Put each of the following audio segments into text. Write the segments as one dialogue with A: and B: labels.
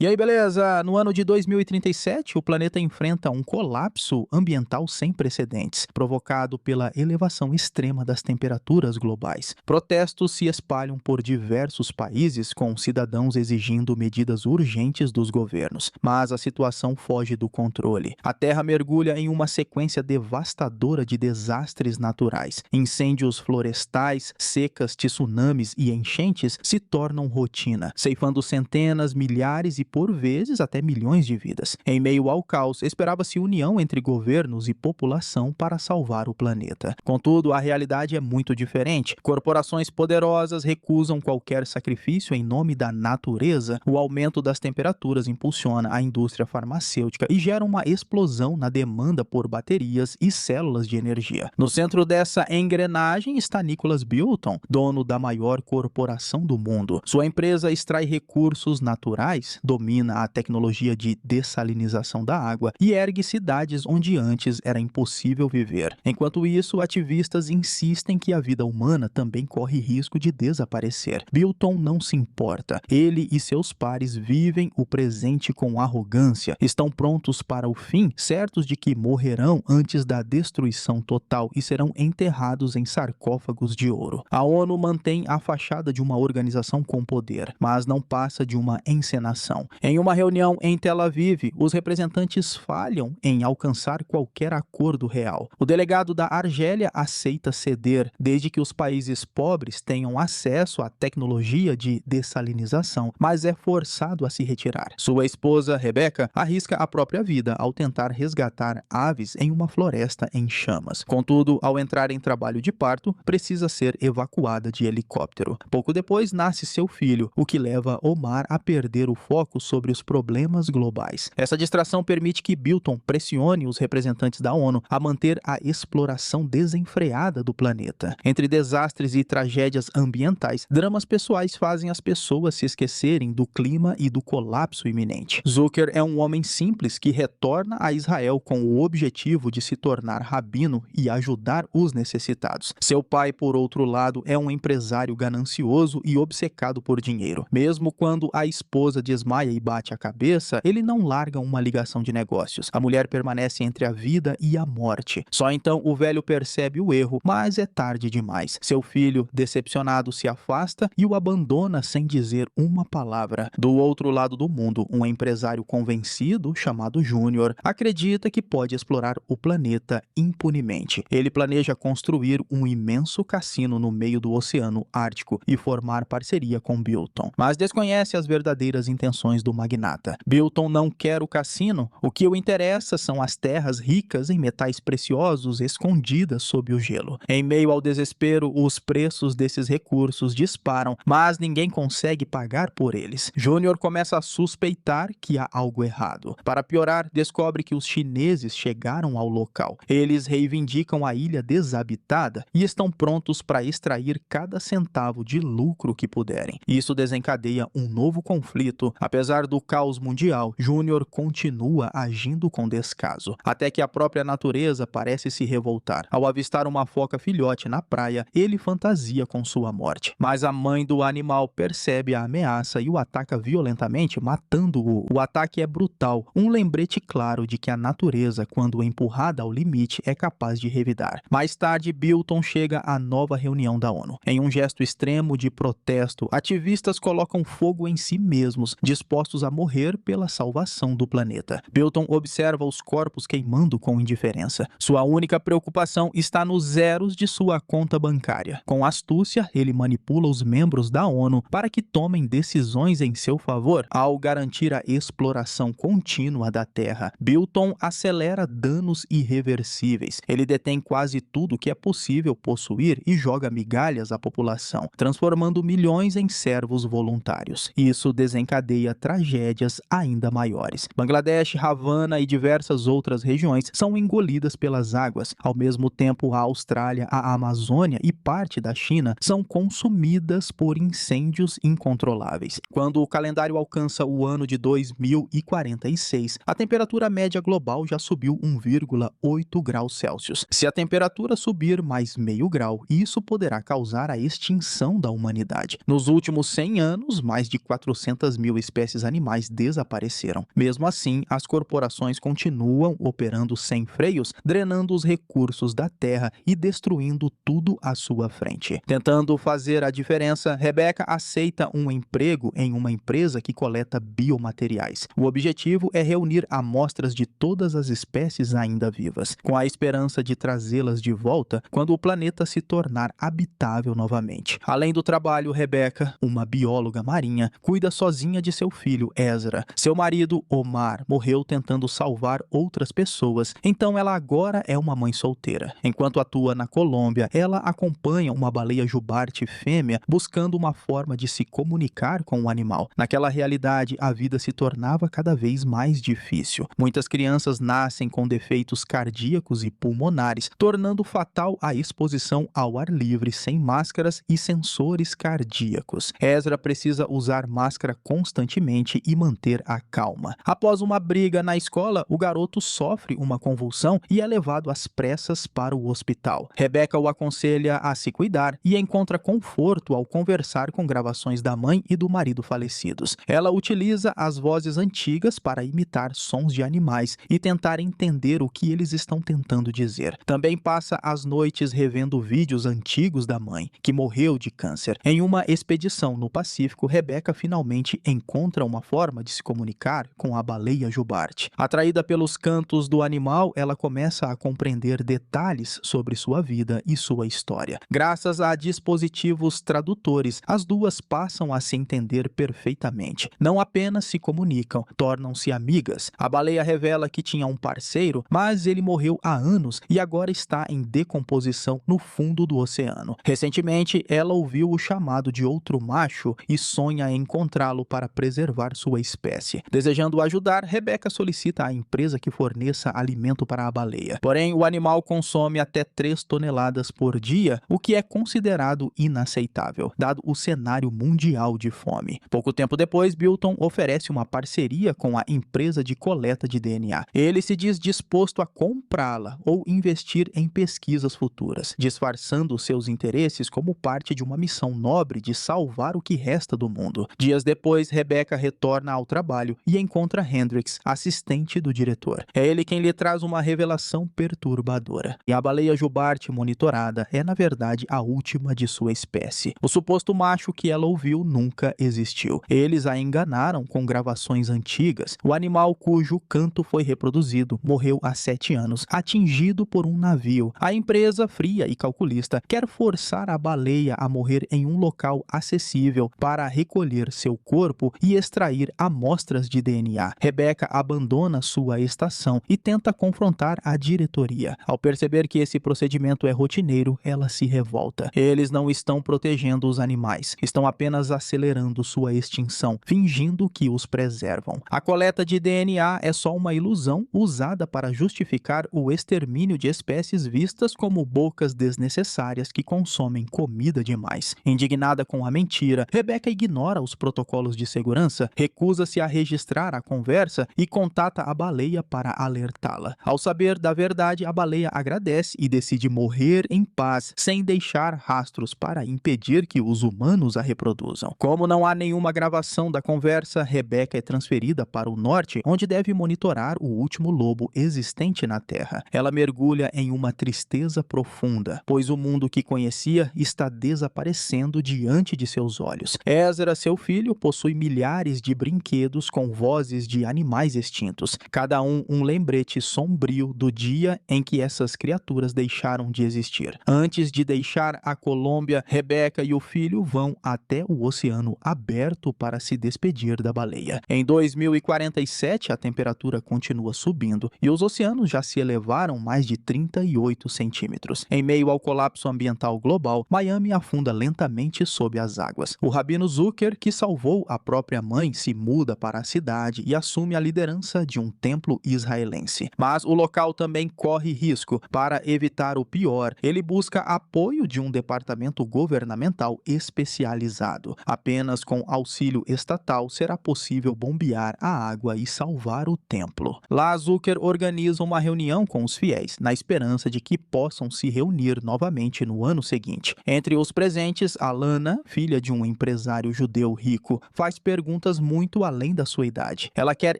A: E aí, beleza? No ano de 2037, o planeta enfrenta um colapso ambiental sem precedentes, provocado pela elevação extrema das temperaturas globais. Protestos se espalham por diversos países, com cidadãos exigindo medidas urgentes dos governos. Mas a situação foge do controle. A Terra mergulha em uma sequência devastadora de desastres naturais. Incêndios florestais, secas, tsunamis e enchentes se tornam rotina, ceifando centenas, milhares e, por vezes, até milhões de vidas. Em meio ao caos, esperava-se união entre governos e população para salvar o planeta. Contudo, a realidade é muito diferente. Corporações poderosas recusam qualquer sacrifício em nome da natureza. O aumento das temperaturas impulsiona a indústria farmacêutica e gera uma explosão na demanda por baterias e células de energia. No centro dessa engrenagem está Nicholas Bilton, dono da maior corporação do mundo. Sua empresa extrai recursos naturais, domina a tecnologia de dessalinização da água e ergue cidades onde antes era impossível viver. Enquanto isso, ativistas insistem que a vida humana também corre risco de desaparecer. Bilton não se importa. Ele e seus pares vivem o presente com arrogância, estão prontos para o fim, certos de que morrerão antes da destruição total e serão enterrados em sarcófagos de ouro. A ONU mantém a fachada de uma organização com poder, mas não passa de uma encenação. Em uma reunião em Tel Aviv, os representantes falham em alcançar qualquer acordo real. O delegado da Argélia aceita ceder, desde que os países pobres tenham acesso à tecnologia de dessalinização, mas é forçado a se retirar. Sua esposa, Rebecca, arrisca a própria vida ao tentar resgatar aves em uma floresta em chamas. Contudo, ao entrar em trabalho de parto, precisa ser evacuada de helicóptero. Pouco depois, nasce seu filho, o que leva Omar a perder o foco sobre os problemas globais. Essa distração permite que Bilton pressione os representantes da ONU a manter a exploração desenfreada do planeta. Entre desastres e tragédias ambientais, dramas pessoais fazem as pessoas se esquecerem do clima e do colapso iminente. Zucker é um homem simples que retorna a Israel com o objetivo de se tornar rabino e ajudar os necessitados. Seu pai, por outro lado, é um empresário ganancioso e obcecado por dinheiro. Mesmo quando a esposa desmaia e bate a cabeça, ele não larga uma ligação de negócios. A mulher permanece entre a vida e a morte. Só então o velho percebe o erro, mas é tarde demais. Seu filho, decepcionado, se afasta e o abandona sem dizer uma palavra. Do outro lado do mundo, um empresário convencido, chamado Júnior, acredita que pode explorar o planeta impunemente. Ele planeja construir um imenso cassino no meio do Oceano Ártico e formar parceria com Bilton, mas desconhece as verdadeiras intenções do magnata. Bilton não quer o cassino. O que o interessa são as terras ricas em metais preciosos escondidas sob o gelo. Em meio ao desespero, os preços desses recursos disparam, mas ninguém consegue pagar por eles. Júnior começa a suspeitar que há algo errado. Para piorar, descobre que os chineses chegaram ao local. Eles reivindicam a ilha desabitada e estão prontos para extrair cada centavo de lucro que puderem. Isso desencadeia um novo conflito. Apesar do caos mundial, Júnior continua agindo com descaso, até que a própria natureza parece se revoltar. Ao avistar uma foca filhote na praia, ele fantasia com sua morte. Mas a mãe do animal percebe a ameaça e o ataca violentamente, matando-o. O ataque é brutal, um lembrete claro de que a natureza, quando empurrada ao limite, é capaz de revidar. Mais tarde, Bilton chega à nova reunião da ONU. Em um gesto extremo de protesto, ativistas colocam fogo em si mesmos, dispostos a morrer pela salvação do planeta. Bilton observa os corpos queimando com indiferença. Sua única preocupação está nos zeros de sua conta bancária. Com astúcia, ele manipula os membros da ONU para que tomem decisões em seu favor. Ao garantir a exploração contínua da Terra, Bilton acelera danos irreversíveis. Ele detém quase tudo que é possível possuir e joga migalhas à população, transformando milhões em servos voluntários. Isso desencadeia tragédias ainda maiores. Bangladesh, Havana e diversas outras regiões são engolidas pelas águas. Ao mesmo tempo, a Austrália, a Amazônia e parte da China são consumidas por incêndios incontroláveis. Quando o calendário alcança o ano de 2046, a temperatura média global já subiu 1,8 graus Celsius. Se a temperatura subir mais meio grau, isso poderá causar a extinção da humanidade. Nos últimos 100 anos, mais de 400 mil espécies espécies animais desapareceram. Mesmo assim, as corporações continuam operando sem freios, drenando os recursos da terra e destruindo tudo à sua frente. Tentando fazer a diferença, Rebecca aceita um emprego em uma empresa que coleta biomateriais. O objetivo é reunir amostras de todas as espécies ainda vivas, com a esperança de trazê-las de volta quando o planeta se tornar habitável novamente. Além do trabalho, Rebecca, uma bióloga marinha, cuida sozinha de seu filho, Ezra. Seu marido, Omar, morreu tentando salvar outras pessoas, então ela agora é uma mãe solteira. Enquanto atua na Colômbia, ela acompanha uma baleia jubarte fêmea buscando uma forma de se comunicar com o animal. Naquela realidade, a vida se tornava cada vez mais difícil. Muitas crianças nascem com defeitos cardíacos e pulmonares, tornando fatal a exposição ao ar livre sem máscaras e sensores cardíacos. Ezra precisa usar máscara constantemente e manter a calma. Após uma briga na escola, o garoto sofre uma convulsão e é levado às pressas para o hospital. Rebecca o aconselha a se cuidar e encontra conforto ao conversar com gravações da mãe e do marido falecidos. Ela utiliza as vozes antigas para imitar sons de animais e tentar entender o que eles estão tentando dizer. Também passa as noites revendo vídeos antigos da mãe, que morreu de câncer. Em uma expedição no Pacífico, Rebecca finalmente encontra uma forma de se comunicar com a baleia jubarte. Atraída pelos cantos do animal, ela começa a compreender detalhes sobre sua vida e sua história. Graças a dispositivos tradutores, as duas passam a se entender perfeitamente. Não apenas se comunicam, tornam-se amigas. A baleia revela que tinha um parceiro, mas ele morreu há anos e agora está em decomposição no fundo do oceano. Recentemente, ela ouviu o chamado de outro macho e sonha em encontrá-lo para preservar sua espécie. Desejando ajudar, Rebecca solicita à empresa que forneça alimento para a baleia. Porém, o animal consome até 3 toneladas por dia, o que é considerado inaceitável, dado o cenário mundial de fome. Pouco tempo depois, Bilton oferece uma parceria com a empresa de coleta de DNA. Ele se diz disposto a comprá-la ou investir em pesquisas futuras, disfarçando seus interesses como parte de uma missão nobre de salvar o que resta do mundo. Dias depois, Rebecca retorna ao trabalho e encontra Hendrix, assistente do diretor. É ele quem lhe traz uma revelação perturbadora. E a baleia jubarte monitorada é, na verdade, a última de sua espécie. O suposto macho que ela ouviu nunca existiu. Eles a enganaram com gravações antigas. O animal cujo canto foi reproduzido morreu há 7 anos, atingido por um navio. A empresa, fria e calculista, quer forçar a baleia a morrer em um local acessível para recolher seu corpo e extrair amostras de DNA. Rebecca abandona sua estação e tenta confrontar a diretoria. Ao perceber que esse procedimento é rotineiro, ela se revolta. Eles não estão protegendo os animais, estão apenas acelerando sua extinção, fingindo que os preservam. A coleta de DNA é só uma ilusão usada para justificar o extermínio de espécies vistas como bocas desnecessárias que consomem comida demais. Indignada com a mentira, Rebecca ignora os protocolos de segurança, recusa-se a registrar a conversa e contata a baleia para alertá-la. Ao saber da verdade, a baleia agradece e decide morrer em paz, sem deixar rastros para impedir que os humanos a reproduzam. Como não há nenhuma gravação da conversa, Rebecca é transferida para o norte, onde deve monitorar o último lobo existente na Terra. Ela mergulha em uma tristeza profunda, pois o mundo que conhecia está desaparecendo diante de seus olhos. Ezra, seu filho, possui milhares de brinquedos com vozes de animais extintos, cada um lembrete sombrio do dia em que essas criaturas deixaram de existir. Antes de deixar a Colômbia, Rebecca e o filho vão até o oceano aberto para se despedir da baleia. Em 2047, a temperatura continua subindo e os oceanos já se elevaram mais de 38 centímetros. Em meio ao colapso ambiental global, Miami afunda lentamente sob as águas. O rabino Zucker, que salvou a própria mãe, se muda para a cidade e assume a liderança de um templo israelense. Mas o local também corre risco. Para evitar o pior, ele busca apoio de um departamento governamental especializado. Apenas com auxílio estatal será possível bombear a água e salvar o templo. Lá, Zucker organiza uma reunião com os fiéis, na esperança de que possam se reunir novamente no ano seguinte. Entre os presentes, Alana, filha de um empresário judeu rico, faz perguntas perguntas muito além da sua idade. Ela quer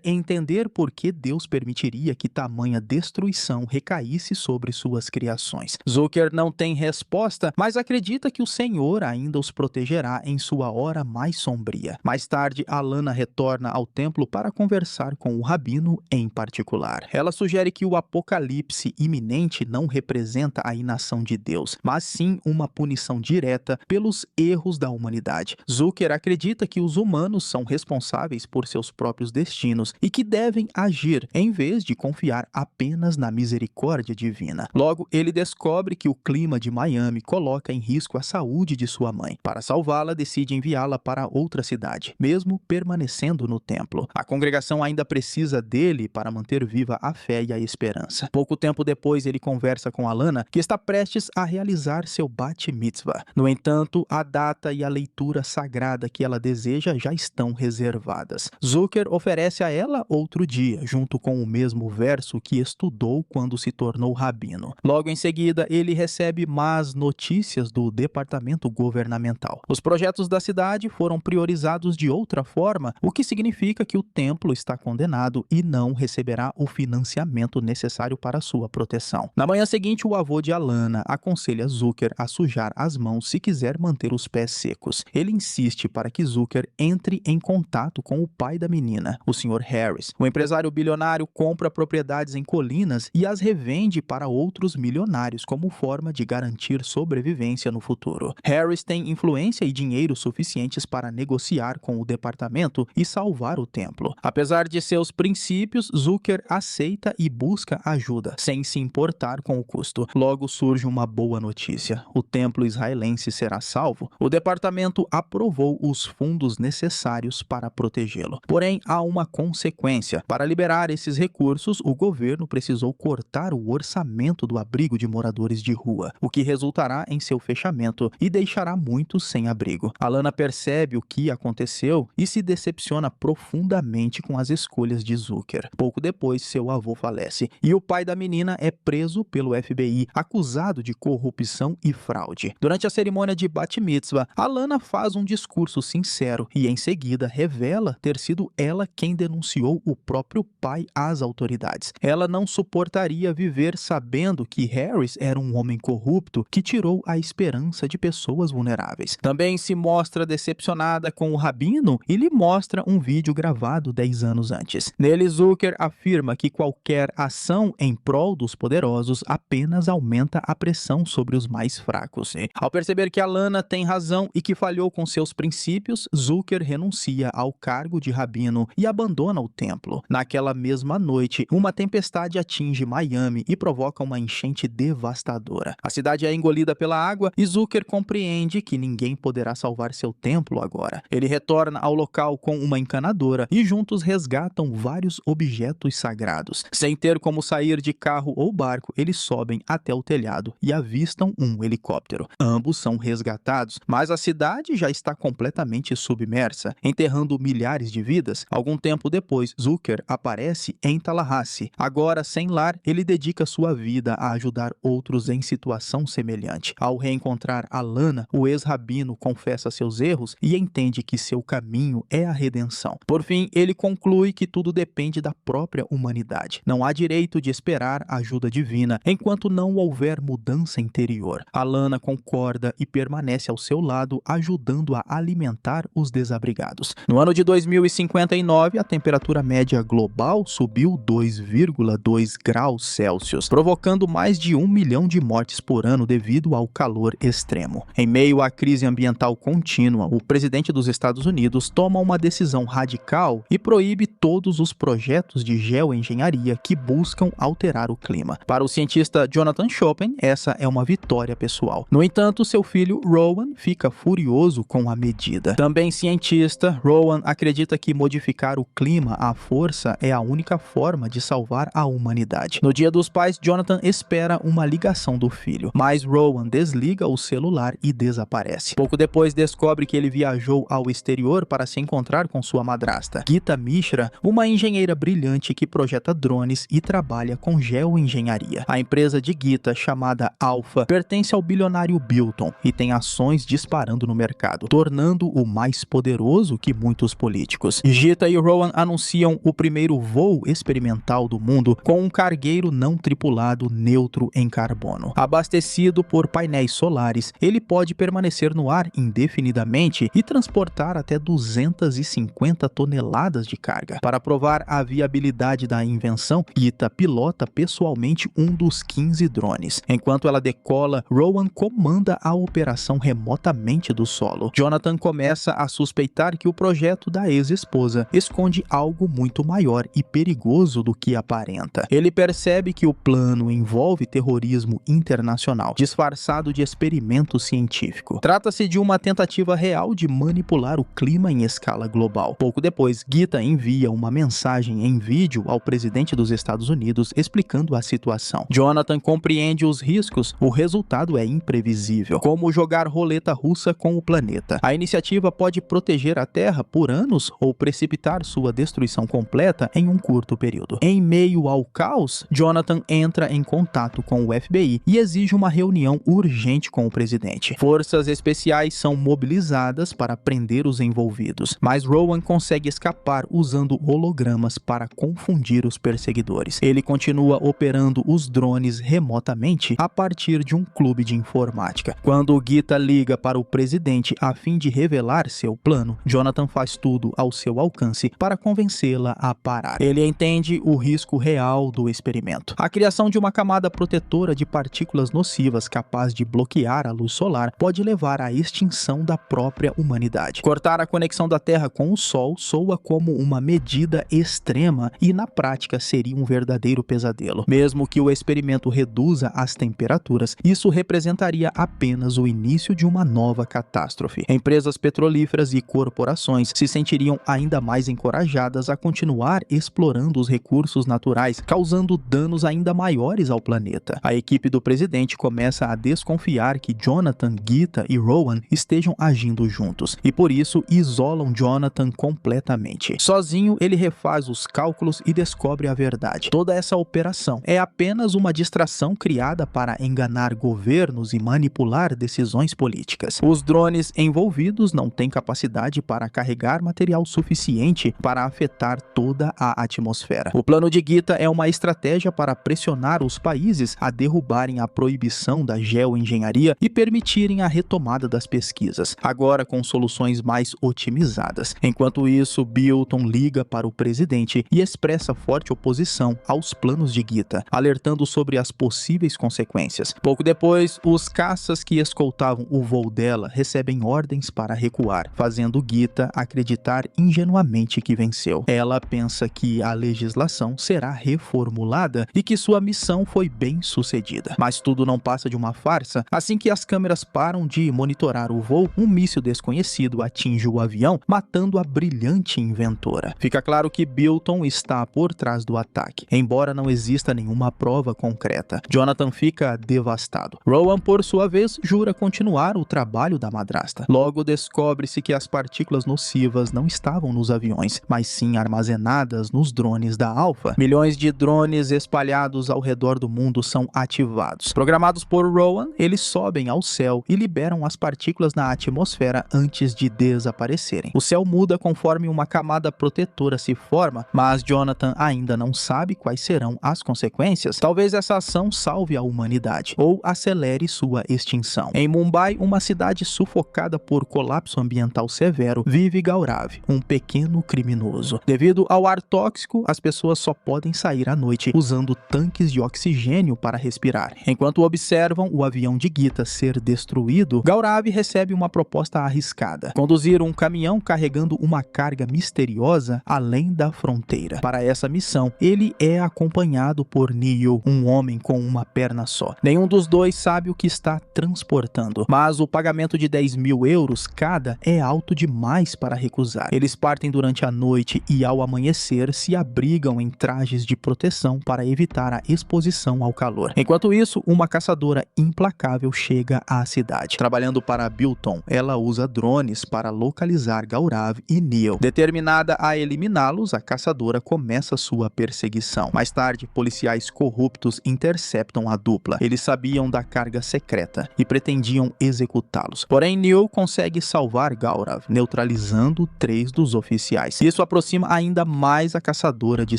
A: entender por que Deus permitiria que tamanha destruição recaísse sobre suas criações. Zucker não tem resposta, mas acredita que o Senhor ainda os protegerá em sua hora mais sombria. Mais tarde, Alana retorna ao templo para conversar com o rabino em particular. Ela sugere que o apocalipse iminente não representa a inação de Deus, mas sim uma punição direta pelos erros da humanidade. Zucker acredita que os humanos são responsáveis por seus próprios destinos e que devem agir em vez de confiar apenas na misericórdia divina. Logo, ele descobre que o clima de Miami coloca em risco a saúde de sua mãe. Para salvá-la, decide enviá-la para outra cidade, mesmo permanecendo no templo. A congregação ainda precisa dele para manter viva a fé e a esperança. Pouco tempo depois, ele conversa com Alana, que está prestes a realizar seu Bat Mitzvah. No entanto, a data e a leitura sagrada que ela deseja já estão reservadas. Zucker oferece a ela outro dia, junto com o mesmo verso que estudou quando se tornou rabino. Logo em seguida, ele recebe más notícias do departamento governamental. Os projetos da cidade foram priorizados de outra forma, o que significa que o templo está condenado e não receberá o financiamento necessário para sua proteção. Na manhã seguinte, o avô de Alana aconselha Zucker a sujar as mãos se quiser manter os pés secos. Ele insiste para que Zucker entre em contato com o pai da menina, o Sr. Harris. O empresário bilionário compra propriedades em colinas e as revende para outros milionários como forma de garantir sobrevivência no futuro. Harris tem influência e dinheiro suficientes para negociar com o departamento e salvar o templo. Apesar de seus princípios, Zucker aceita e busca ajuda, sem se importar com o custo. Logo surge uma boa notícia: o templo israelense será salvo. O departamento aprovou os fundos necessários para protegê-lo. Porém, há uma consequência. Para liberar esses recursos, o governo precisou cortar o orçamento do abrigo de moradores de rua, o que resultará em seu fechamento e deixará muitos sem abrigo. Alana percebe o que aconteceu e se decepciona profundamente com as escolhas de Zucker. Pouco depois, seu avô falece e o pai da menina é preso pelo FBI, acusado de corrupção e fraude. Durante a cerimônia de Bat Mitzvah, Alana faz um discurso sincero e em seguida revela ter sido ela quem denunciou o próprio pai às autoridades. Ela não suportaria viver sabendo que Harris era um homem corrupto que tirou a esperança de pessoas vulneráveis. Também se mostra decepcionada com o rabino e lhe mostra um vídeo gravado 10 anos antes. Nele, Zucker afirma que qualquer ação em prol dos poderosos apenas aumenta a pressão sobre os mais fracos. Ao perceber que Alana tem razão e que falhou com seus princípios, Zucker renuncia ao cargo de rabino e abandona o templo. Naquela mesma noite, uma tempestade atinge Miami e provoca uma enchente devastadora. A cidade é engolida pela água e Zucker compreende que ninguém poderá salvar seu templo agora. Ele retorna ao local com uma encanadora e juntos resgatam vários objetos sagrados. Sem ter como sair de carro ou barco, eles sobem até o telhado e avistam um helicóptero. Ambos são resgatados, mas a cidade já está completamente submersa, enterrando milhares de vidas. Algum tempo depois, Zucker aparece em Tallahassee. Agora, sem lar, ele dedica sua vida a ajudar outros em situação semelhante. Ao reencontrar Alana, o ex-rabino confessa seus erros e entende que seu caminho é a redenção. Por fim, ele conclui que tudo depende da própria humanidade. Não há direito de esperar a ajuda divina enquanto não houver mudança interior. Alana concorda e permanece ao seu lado, ajudando a alimentar os desabrigados. No ano de 2059, a temperatura média global subiu 2,2 graus Celsius, provocando mais de 1 milhão de mortes por ano devido ao calor extremo. Em meio à crise ambiental contínua, o presidente dos Estados Unidos toma uma decisão radical e proíbe todos os projetos de geoengenharia que buscam alterar o clima. Para o cientista Jonathan Chopin, essa é uma vitória pessoal. No entanto, seu filho Rowan fica furioso com a medida. Também cientista, Rowan acredita que modificar o clima à força é a única forma de salvar a humanidade. No Dia dos Pais, Jonathan espera uma ligação do filho, mas Rowan desliga o celular e desaparece. Pouco depois, descobre que ele viajou ao exterior para se encontrar com sua madrasta, Gita Mishra, uma engenheira brilhante que projeta drones e trabalha com geoengenharia. A empresa de Gita, chamada Alpha, pertence ao bilionário Bilton e tem ações disparando no mercado, tornando-o mais poderoso que muitos políticos. Gita e Rowan anunciam o primeiro voo experimental do mundo com um cargueiro não tripulado neutro em carbono. Abastecido por painéis solares, ele pode permanecer no ar indefinidamente e transportar até 250 toneladas de carga. Para provar a viabilidade da invenção, Gita pilota pessoalmente um dos 15 drones. Enquanto ela decola, Rowan comanda a operação remotamente do solo. Jonathan começa a suspeitar que o projeto da ex-esposa esconde algo muito maior e perigoso do que aparenta. Ele percebe que o plano envolve terrorismo internacional, disfarçado de experimento científico. Trata-se de uma tentativa real de manipular o clima em escala global. Pouco depois, Gita envia uma mensagem em vídeo ao presidente dos Estados Unidos explicando a situação. Jonathan compreende os riscos, o resultado é imprevisível, como jogar roleta russa com o planeta. A iniciativa pode proteger a Terra por anos ou precipitar sua destruição completa em um curto período. Em meio ao caos, Jonathan entra em contato com o FBI e exige uma reunião urgente com o presidente. Forças especiais são mobilizadas para prender os envolvidos, mas Rowan consegue escapar usando hologramas para confundir os perseguidores. Ele continua operando os drones remotamente a partir de um clube de informática. Quando Gita liga para o presidente a fim de revelar seu plano, Jonathan faz tudo ao seu alcance para convencê-la a parar. Ele entende o risco real do experimento. A criação de uma camada protetora de partículas nocivas capaz de bloquear a luz solar pode levar à extinção da própria humanidade. Cortar a conexão da Terra com o Sol soa como uma medida extrema e, na prática, seria um verdadeiro pesadelo. Mesmo que o experimento reduza as temperaturas, isso representaria apenas o início de uma nova catástrofe. Empresas petrolíferas e corporações se sentiriam ainda mais encorajadas a continuar explorando os recursos naturais, causando danos ainda maiores ao planeta. A equipe do presidente começa a desconfiar que Jonathan, Gita e Rowan estejam agindo juntos, e por isso isolam Jonathan completamente. Sozinho, ele refaz os cálculos e descobre a verdade. Toda essa operação é apenas uma distração criada para enganar governos e manipular decisões políticas. Os drones envolvidos não têm capacidade para carregar material suficiente para afetar toda a atmosfera. O plano de Gita é uma estratégia para pressionar os países a derrubarem a proibição da geoengenharia e permitirem a retomada das pesquisas, agora com soluções mais otimizadas. Enquanto isso, Bilton liga para o presidente e expressa forte oposição aos planos de Gita, alertando sobre as possíveis consequências. Pouco depois, os caças que escoltavam o voo dela recebem ordens para recuar, fazendo Gita acreditar ingenuamente que venceu. Ela pensa que a legislação será reformulada e que sua missão foi bem sucedida. Mas tudo não passa de uma farsa. Assim que as câmeras param de monitorar o voo, um míssil desconhecido atinge o avião, matando a brilhante inventora. Fica claro que Bilton está por trás do ataque, embora não exista nenhuma prova concreta. Jonathan fica devastado. Rowan, por sua vez, jura continuar o trabalho da madrasta. Logo descobre-se que as partículas nocivas não estavam nos aviões, mas sim armazenadas nos drones da Alpha. Milhões de drones espalhados ao redor do mundo são ativados. Programados por Rowan, eles sobem ao céu e liberam as partículas na atmosfera antes de desaparecerem. O céu muda conforme uma camada protetora se forma, mas Jonathan ainda não sabe quais serão as consequências. Talvez essa ação salve a humanidade ou acelere sua extinção. Em Mumbai, uma cidade sufocada por colapso ambiental severo, vive Gaurav, um pequeno criminoso. Devido ao ar tóxico, as pessoas só podem sair à noite usando tanques de oxigênio para respirar. Enquanto observam o avião de Gita ser destruído, Gaurav recebe uma proposta arriscada: conduzir um caminhão carregando uma carga misteriosa além da fronteira. Para essa missão, ele é acompanhado por Neil, um homem com uma perna só. Nenhum dos dois sabe o que está transportando, mas o pagamento de 10.000 euros cada é alto demais para recusar. Eles partem durante a noite e, ao amanhecer, se abrigam em trajes de proteção para evitar a exposição ao calor. Enquanto isso, uma caçadora implacável chega à cidade. Trabalhando para Bilton, ela usa drones para localizar Gaurav e Neil. Determinada a eliminá-los, a caçadora começa sua perseguição. Mais tarde, policiais corruptos interceptam a dupla. Eles sabiam da carga secreta e pretendiam executá-los. Porém, Neil consegue salvar Gaurav, neutralizando neutralizando 3 dos oficiais. Isso aproxima ainda mais a caçadora de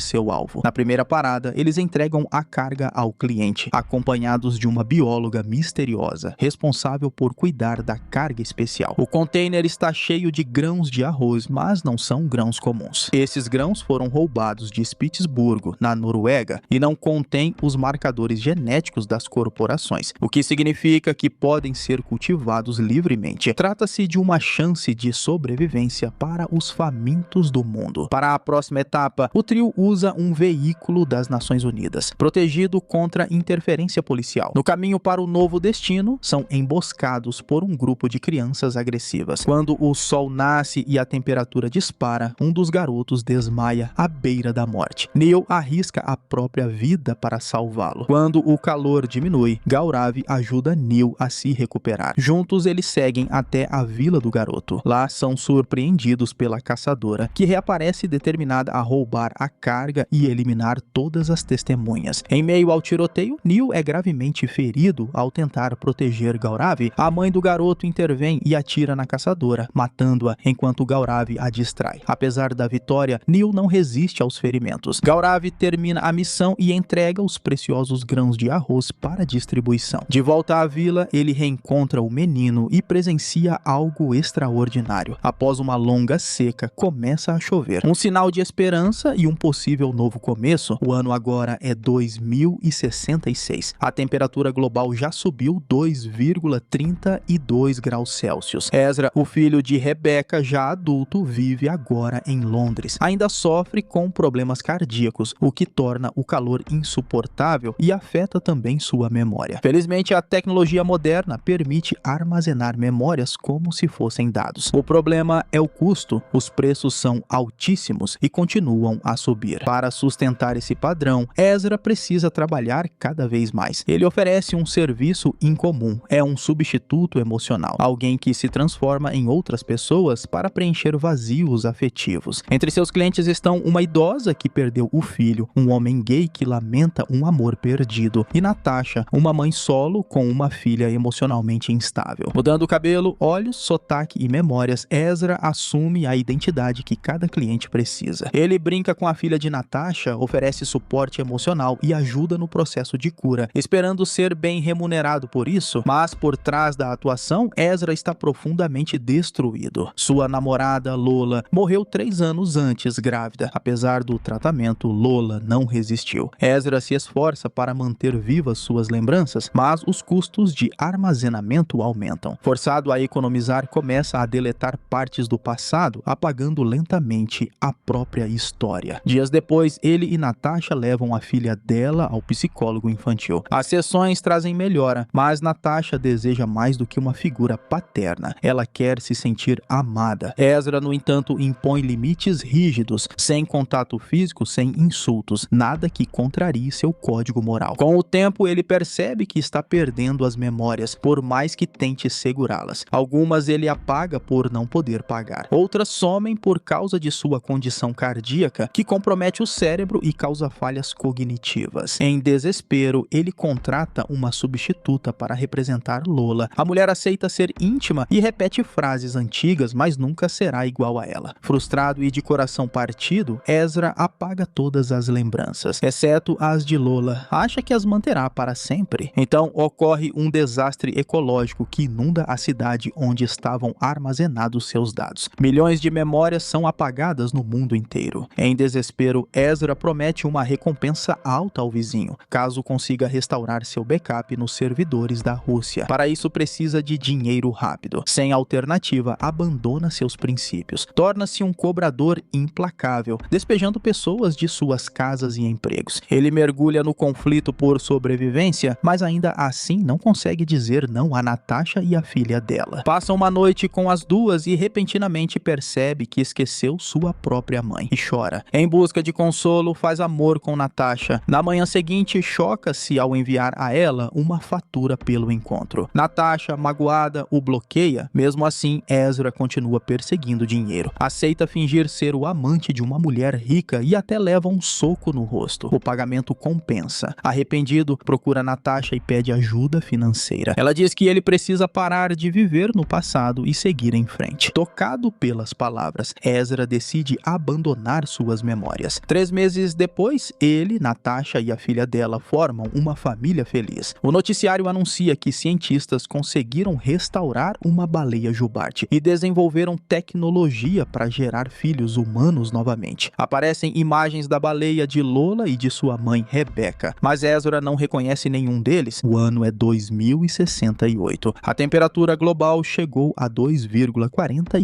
A: seu alvo. Na primeira parada, eles entregam a carga ao cliente, acompanhados de uma bióloga misteriosa, responsável por cuidar da carga especial. O container está cheio de grãos de arroz, mas não são grãos comuns. Esses grãos foram roubados de Spitsbergo, na Noruega, e não contêm os marcadores genéticos das corporações, o que significa que podem ser cultivados livremente. Trata-se de uma chance de sobrevivência para os famintos do mundo. Para a próxima etapa, o trio usa um veículo das Nações Unidas, protegido contra interferência policial. No caminho para o novo destino, são emboscados por um grupo de crianças agressivas. Quando o sol nasce e a temperatura dispara, um dos garotos desmaia à beira da morte. Neil arrisca a própria vida para salvá-lo. Quando o calor diminui, Gaurav ajuda Neil a se recuperar. Juntos eles seguem até a vila do garoto. Lá são surpreendidos pela caçadora, que reaparece determinada a roubar a carga e eliminar todas as testemunhas. Em meio ao tiroteio, Neil é gravemente ferido ao tentar proteger Gaurav. A mãe do garoto intervém e atira na caçadora, matando-a enquanto Gaurav a distrai. Apesar da vitória, Neil não resiste aos ferimentos. Gaurav termina a missão e entrega os preciosos grãos de arroz para distribuição. De volta à vila, ele reencontra o menino e presencia algo extraordinário. Após uma longa seca, começa a chover. Um sinal de esperança e um possível novo começo. O ano agora é 2066. A temperatura global já subiu 2,32 graus Celsius. Ezra, o filho de Rebecca, já adulto, vive agora em Londres. Ainda sofre com problemas cardíacos, o que torna o calor insuportável e afeta também sua memória. Felizmente, a tecnologia moderna permite armazenar memórias como se fossem dados. O problema é o custo. Os preços são altíssimos e continuam a subir. Para sustentar esse padrão, Ezra precisa trabalhar cada vez mais. Ele oferece um serviço incomum. É um substituto emocional. Alguém que se transforma em outras pessoas para preencher vazios afetivos. Entre seus clientes estão uma idosa que perdeu o filho, um homem gay que lamenta um amor perdido e Natasha, uma mãe solo com uma filha emocionalmente instável. Mudando o cabelo, olhos, sotaque e memórias, Ezra assume a identidade que cada cliente precisa. Ele brinca com a filha de Natasha, oferece suporte emocional e ajuda no processo de cura, esperando ser bem remunerado por isso, mas por trás da atuação, Ezra está profundamente destruído. Sua namorada, Lola, morreu 3 anos antes, grávida. Apesar do tratamento, Lola não resistiu. Ezra se esforça para manter vivas suas lembranças, mas os custos de armazenamento aumentam. Forçado a economizar, começa a deletar partes do passado, apagando lentamente a própria história. Dias depois, ele e Natasha levam a filha dela ao psicólogo infantil. As sessões trazem melhora, mas Natasha deseja mais do que uma figura paterna. Ela quer se sentir amada. Ezra, no entanto, impõe limites rígidos, sem contato físico, sem insultos, nada que contrarie seu código moral. Com o tempo, ele percebe que está perdendo as memórias, por mais que tente segurá-las. Algumas ele apaga por não poder pagar. Outras somem por causa de sua condição cardíaca, que compromete o cérebro e causa falhas cognitivas. Em desespero, ele contrata uma substituta para representar Lola. A mulher aceita ser íntima e repete frases antigas, mas nunca será igual a ela. Frustrado e de coração partido, Ezra apaga todas as lembranças, exceto as de Lola. Acha que as manterá para sempre. Então ocorre um desastre ecológico que inunda a cidade onde estavam armazenados seus dados. Milhões de memórias são apagadas no mundo inteiro. Em desespero, Ezra promete uma recompensa alta ao vizinho, caso consiga restaurar seu backup nos servidores da Rússia. Para isso precisa de dinheiro rápido. Sem alternativa, abandona seus princípios. Torna-se um cobrador implacável, despejando pessoas de suas casas e empregos. Ele mergulha no conflito por sobrevivência, mas ainda assim não consegue dizer não a Natasha e a filha dela. Passa uma noite com as duas e repentinamente percebe que esqueceu sua própria mãe e chora. Em busca de consolo, faz amor com Natasha. Na manhã seguinte, choca-se ao enviar a ela uma fatura pelo encontro. Natasha, magoada, o bloqueia. Mesmo assim, Ezra continua perseguindo dinheiro. Aceita fingir ser o amante de uma mulher rica e até leva um soco no rosto. O pagamento compensa. Arrependido, procura Natasha e pede ajuda financeira. Ela diz que ele precisa parar de viver no passado e seguir em frente. Chocado pelas palavras, Ezra decide abandonar suas memórias. 3 meses depois, ele, Natasha e a filha dela formam uma família feliz. O noticiário anuncia que cientistas conseguiram restaurar uma baleia jubarte e desenvolveram tecnologia para gerar filhos humanos novamente. Aparecem imagens da baleia de Lola e de sua mãe Rebecca, mas Ezra não reconhece nenhum deles. O ano é 2068. A temperatura global chegou a 2,44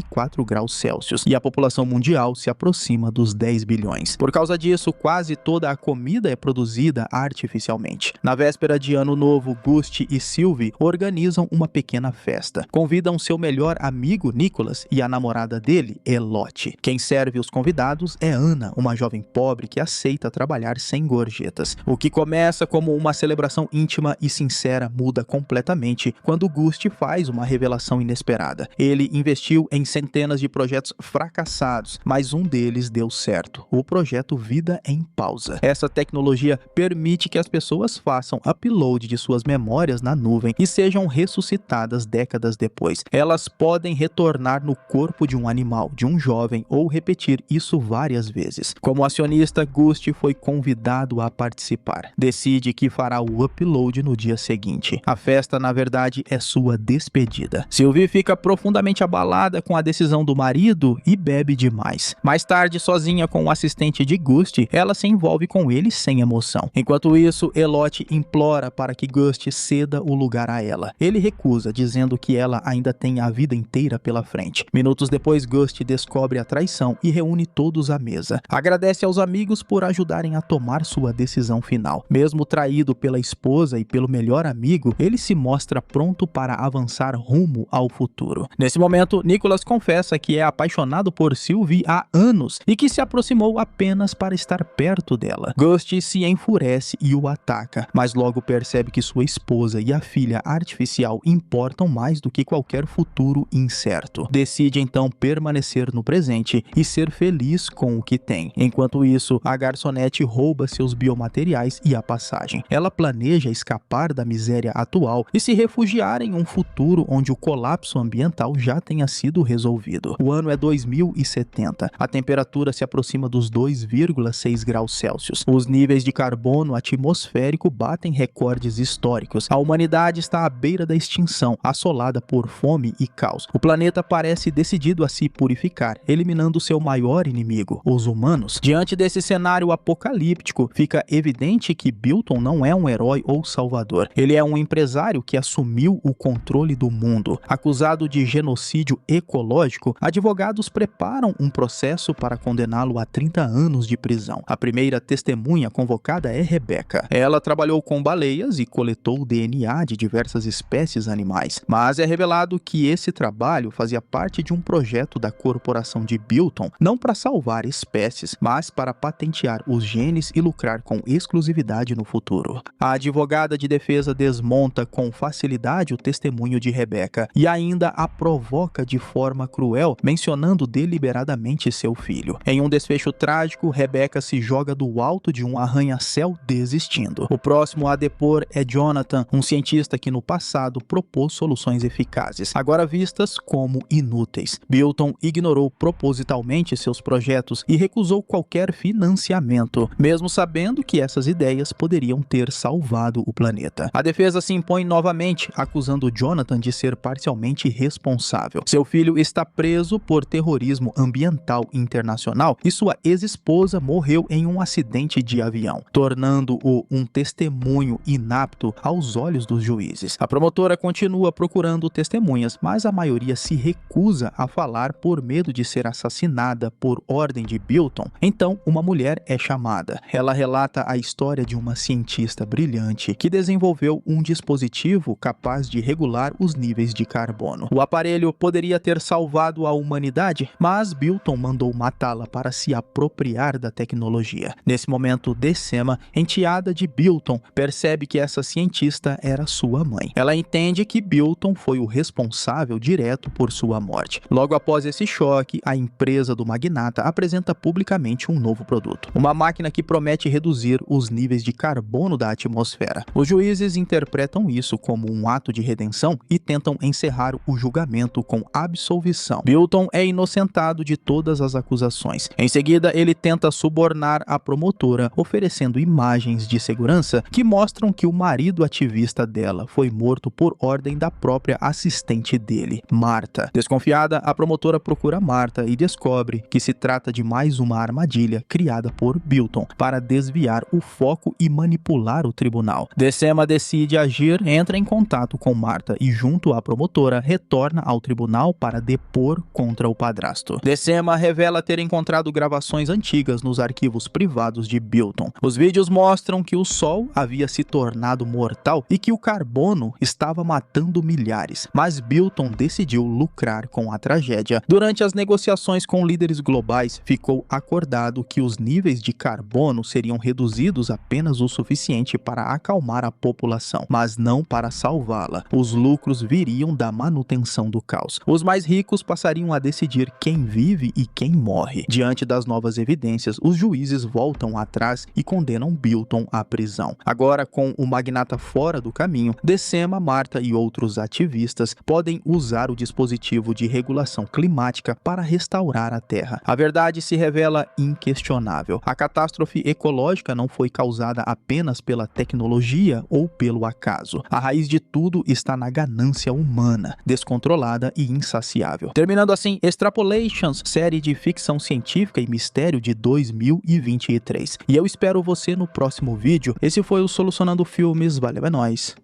A: graus Celsius e a população mundial se aproxima dos 10 bilhões. Por causa disso, quase toda a comida é produzida artificialmente. Na véspera de Ano Novo, Gust e Sylvie organizam uma pequena festa. Convidam seu melhor amigo Nicholas e a namorada dele, Elote. Quem serve os convidados é Anna, uma jovem pobre que aceita trabalhar sem gorjetas. O que começa como uma celebração íntima e sincera muda completamente quando Gust faz uma revelação inesperada. Ele investiu em centenas de projetos fracassados, mas um deles deu certo: o projeto Vida em Pausa. Essa tecnologia permite que as pessoas façam upload de suas memórias na nuvem e sejam ressuscitadas décadas depois. Elas podem retornar no corpo de um animal, de um jovem, ou repetir isso várias vezes. Como acionista, Gust foi convidado a participar. Decide que fará o upload no dia seguinte. A festa, na verdade, é sua despedida. Sylvie fica profundamente abalada com a decisão do marido e bebe demais. Mais tarde, sozinha com o assistente de Gust, ela se envolve com ele sem emoção. Enquanto isso, Elote implora para que Gust ceda o lugar a ela. Ele recusa, dizendo que ela ainda tem a vida inteira pela frente. Minutos depois, Gust descobre a traição e reúne todos à mesa. Agradece aos amigos por ajudarem a tomar sua decisão final. Mesmo traído pela esposa e pelo melhor amigo, ele se mostra pronto para avançar rumo ao futuro. Nesse momento, Nicholas confessa que é apaixonado por Sylvie há anos e que se aproximou apenas para estar perto dela. Gust se enfurece e o ataca, mas logo percebe que sua esposa e a filha artificial importam mais do que qualquer futuro incerto. Decide então permanecer no presente e ser feliz com o que tem. Enquanto isso, a garçonete rouba seus biomateriais e a passagem. Ela planeja escapar da miséria atual e se refugiar em um futuro onde o colapso ambiental já tenha sido resolvido. O ano é 2070. A temperatura se aproxima dos 2,6 graus Celsius. Os níveis de carbono atmosférico batem recordes históricos. A humanidade está à beira da extinção, assolada por fome e caos. O planeta parece decidido a se purificar, eliminando seu maior inimigo, os humanos. Diante desse cenário apocalíptico, fica evidente que Bilton não é um herói ou salvador. Ele é um empresário que assumiu o controle do mundo. Acusado de genocídio ecológico, advogados preparam um processo para condená-lo a 30 anos de prisão. A primeira testemunha convocada é Rebecca. Ela trabalhou com baleias e coletou o DNA de diversas espécies animais, mas é revelado que esse trabalho fazia parte de um projeto da corporação de Bilton, não para salvar espécies, mas para patentear os genes e lucrar com exclusividade no futuro. A advogada de defesa desmonta com facilidade o testemunho de Rebecca e ainda a provoca de forma cruel, mencionando deliberadamente seu filho. Em um desfecho trágico, Rebecca se joga do alto de um arranha-céu desistindo. O próximo a depor é Jonathan, um cientista que no passado propôs soluções eficazes, agora vistas como inúteis. Bilton ignorou propositalmente seus projetos e recusou qualquer financiamento, mesmo sabendo que essas ideias poderiam ter salvado o planeta. A defesa se impõe novamente, acusando Jonathan de ser parcialmente responsável. Seu filho está preso por terrorismo ambiental internacional e sua ex-esposa morreu em um acidente de avião, tornando-o um testemunho inapto aos olhos dos juízes. A promotora continua procurando testemunhas, mas a maioria se recusa a falar por medo de ser assassinada por ordem de Bilton. Então, uma mulher é chamada. Ela relata a história de uma cientista brilhante que desenvolveu um dispositivo capaz de regular os níveis de carbono. O aparelho poderia ter salvado a humanidade, mas Bilton mandou matá-la para se apropriar da tecnologia. Nesse momento, Decema, enteada de Bilton, percebe que essa cientista era sua mãe. Ela entende que Bilton foi o responsável direto por sua morte. Logo após esse choque, a empresa do magnata apresenta publicamente um novo produto, uma máquina que promete reduzir os níveis de carbono da atmosfera. Os juízes interpretam isso como um ato de redenção e tentam encerrar o julgamento com absoluta absolvição. Bilton é inocentado de todas as acusações. Em seguida, ele tenta subornar a promotora, oferecendo imagens de segurança que mostram que o marido ativista dela foi morto por ordem da própria assistente dele, Martha. Desconfiada, a promotora procura Martha e descobre que se trata de mais uma armadilha criada por Bilton para desviar o foco e manipular o tribunal. Decema decide agir, entra em contato com Martha e, junto à promotora, retorna ao tribunal para depor contra o padrasto. Decema revela ter encontrado gravações antigas nos arquivos privados de Bilton. Os vídeos mostram que o Sol havia se tornado mortal e que o carbono estava matando milhares, mas Bilton decidiu lucrar com a tragédia. Durante as negociações com líderes globais, ficou acordado que os níveis de carbono seriam reduzidos apenas o suficiente para acalmar a população, mas não para salvá-la. Os lucros viriam da manutenção do caos. Os mais ricos passariam a decidir quem vive e quem morre. Diante das novas evidências, os juízes voltam atrás e condenam Bilton à prisão. Agora, com o magnata fora do caminho, Decema, Martha e outros ativistas podem usar o dispositivo de regulação climática para restaurar a Terra. A verdade se revela inquestionável. A catástrofe ecológica não foi causada apenas pela tecnologia ou pelo acaso. A raiz de tudo está na ganância humana, descontrolada e insaciável. Terminando assim, Extrapolations, série de ficção científica e mistério de 2023. E eu espero você no próximo vídeo. Esse foi o Solucionando Filmes. Valeu, é nóis.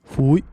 A: Fui.